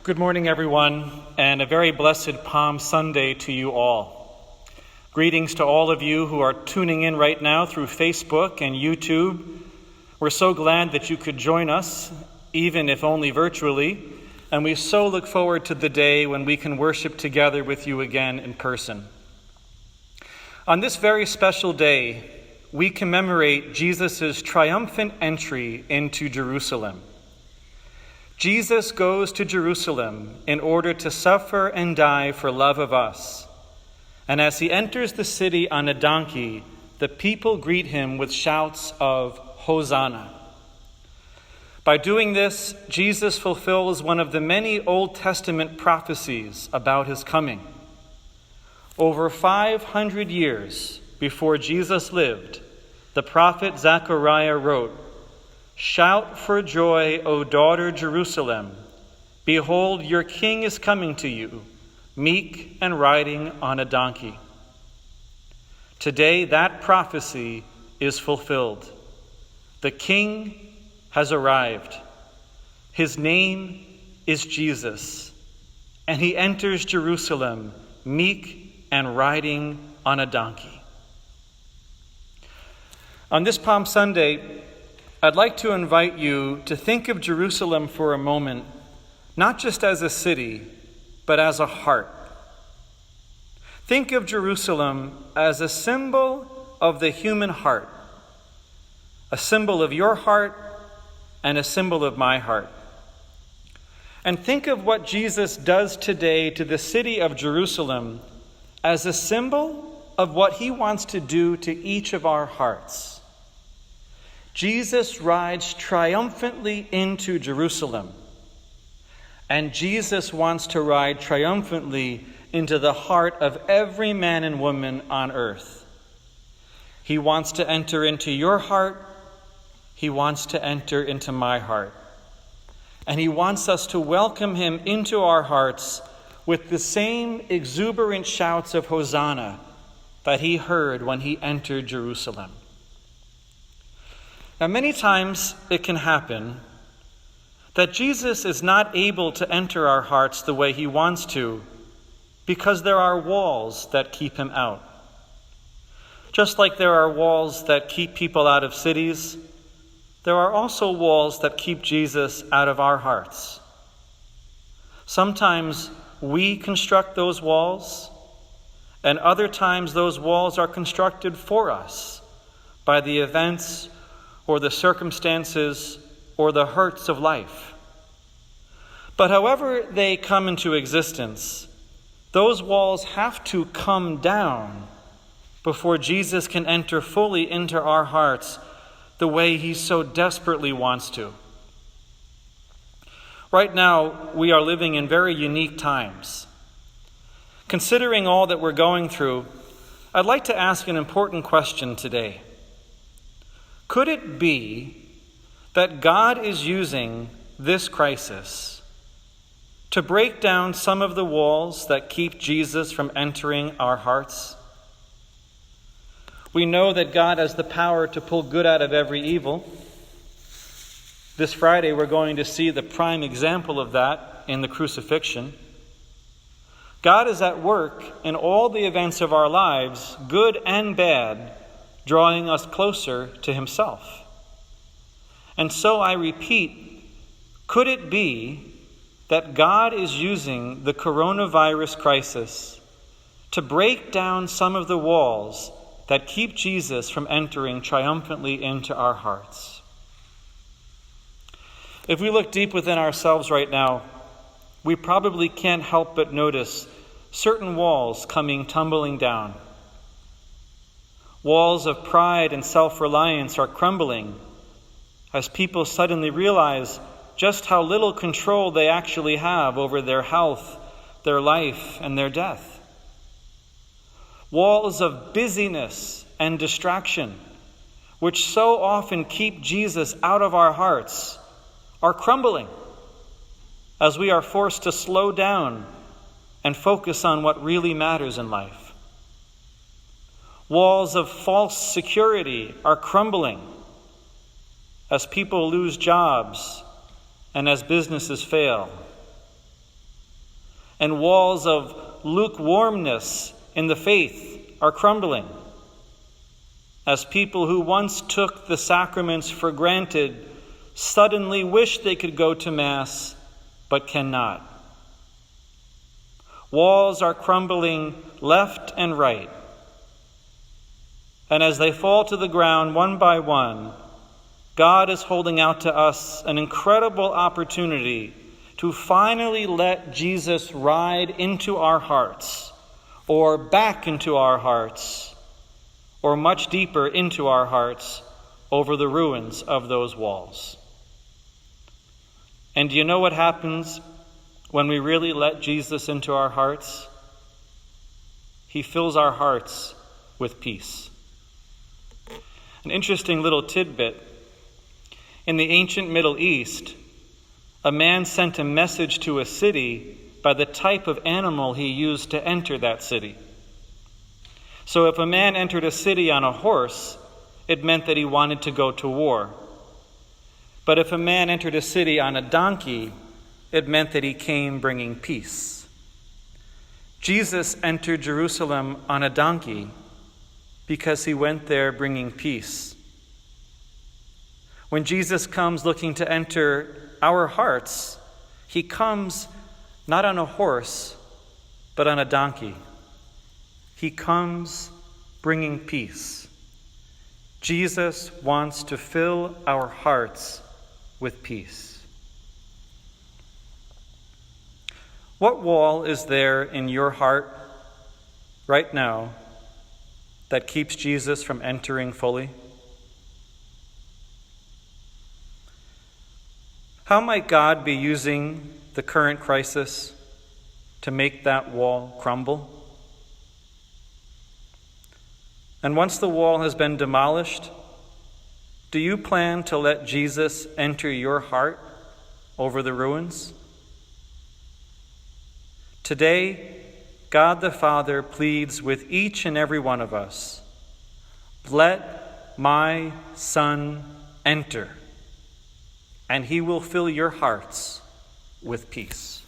Good morning, everyone, and a very blessed Palm Sunday to you all. Greetings to all of you who are tuning in right now through Facebook and YouTube. We're so glad that you could join us, even if only virtually, and we so look forward to the day when we can worship together with you again in person. On this very special day, we commemorate Jesus' triumphant entry into Jerusalem. Jesus goes to Jerusalem in order to suffer and die for love of us. And as he enters the city on a donkey, the people greet him with shouts of Hosanna. By doing this, Jesus fulfills one of the many Old Testament prophecies about his coming. Over 500 years before Jesus lived, the prophet Zechariah wrote, "Shout for joy, O daughter Jerusalem. Behold, your king is coming to you, meek and riding on a donkey." Today, that prophecy is fulfilled. The king has arrived. His name is Jesus, and he enters Jerusalem, meek and riding on a donkey. On this Palm Sunday, I'd like to invite you to think of Jerusalem for a moment, not just as a city, but as a heart. Think of Jerusalem as a symbol of the human heart, a symbol of your heart and a symbol of my heart. And think of what Jesus does today to the city of Jerusalem as a symbol of what he wants to do to each of our hearts. Jesus rides triumphantly into Jerusalem, and Jesus wants to ride triumphantly into the heart of every man and woman on earth. He wants to enter into your heart. He wants to enter into my heart. And he wants us to welcome him into our hearts with the same exuberant shouts of Hosanna that he heard when he entered Jerusalem. Now, many times it can happen that Jesus is not able to enter our hearts the way he wants to because there are walls that keep him out. Just like there are walls that keep people out of cities, there are also walls that keep Jesus out of our hearts. Sometimes we construct those walls, and other times those walls are constructed for us by the events or the circumstances, or the hurts of life. But however they come into existence, those walls have to come down before Jesus can enter fully into our hearts the way he so desperately wants to. Right now, we are living in very unique times. Considering all that we're going through, I'd like to ask an important question today. Could it be that God is using this crisis to break down some of the walls that keep Jesus from entering our hearts? We know that God has the power to pull good out of every evil. This Friday, we're going to see the prime example of that in the crucifixion. God is at work in all the events of our lives, good and bad, drawing us closer to himself. And so I repeat, could it be that God is using the coronavirus crisis to break down some of the walls that keep Jesus from entering triumphantly into our hearts? If we look deep within ourselves right now, we probably can't help but notice certain walls coming tumbling down. Walls of pride and self-reliance are crumbling as people suddenly realize just how little control they actually have over their health, their life, and their death. Walls of busyness and distraction, which so often keep Jesus out of our hearts, are crumbling as we are forced to slow down and focus on what really matters in life. Walls of false security are crumbling as people lose jobs and as businesses fail. and walls of lukewarmness in the faith are crumbling, as people who once took the sacraments for granted suddenly wish they could go to Mass but cannot. Walls are crumbling left and right, and as they fall to the ground one by one, God is holding out to us an incredible opportunity to finally let Jesus ride into our hearts, or back into our hearts, or much deeper into our hearts over the ruins of those walls. And do you know what happens when we really let Jesus into our hearts? He fills our hearts with peace. An interesting little tidbit. In the ancient Middle East, a man sent a message to a city by the type of animal he used to enter that city. So if a man entered a city on a horse, it meant that he wanted to go to war. But if a man entered a city on a donkey, it meant that he came bringing peace. Jesus entered Jerusalem on a donkey because he went there bringing peace. When Jesus comes looking to enter our hearts, he comes not on a horse, but on a donkey. He comes bringing peace. Jesus wants to fill our hearts with peace. What wall is there in your heart right now that keeps Jesus from entering fully? How might God be using the current crisis to make that wall crumble? And once the wall has been demolished, do you plan to let Jesus enter your heart over the ruins? Today, God the Father pleads with each and every one of us, "Let my Son enter, and he will fill your hearts with peace."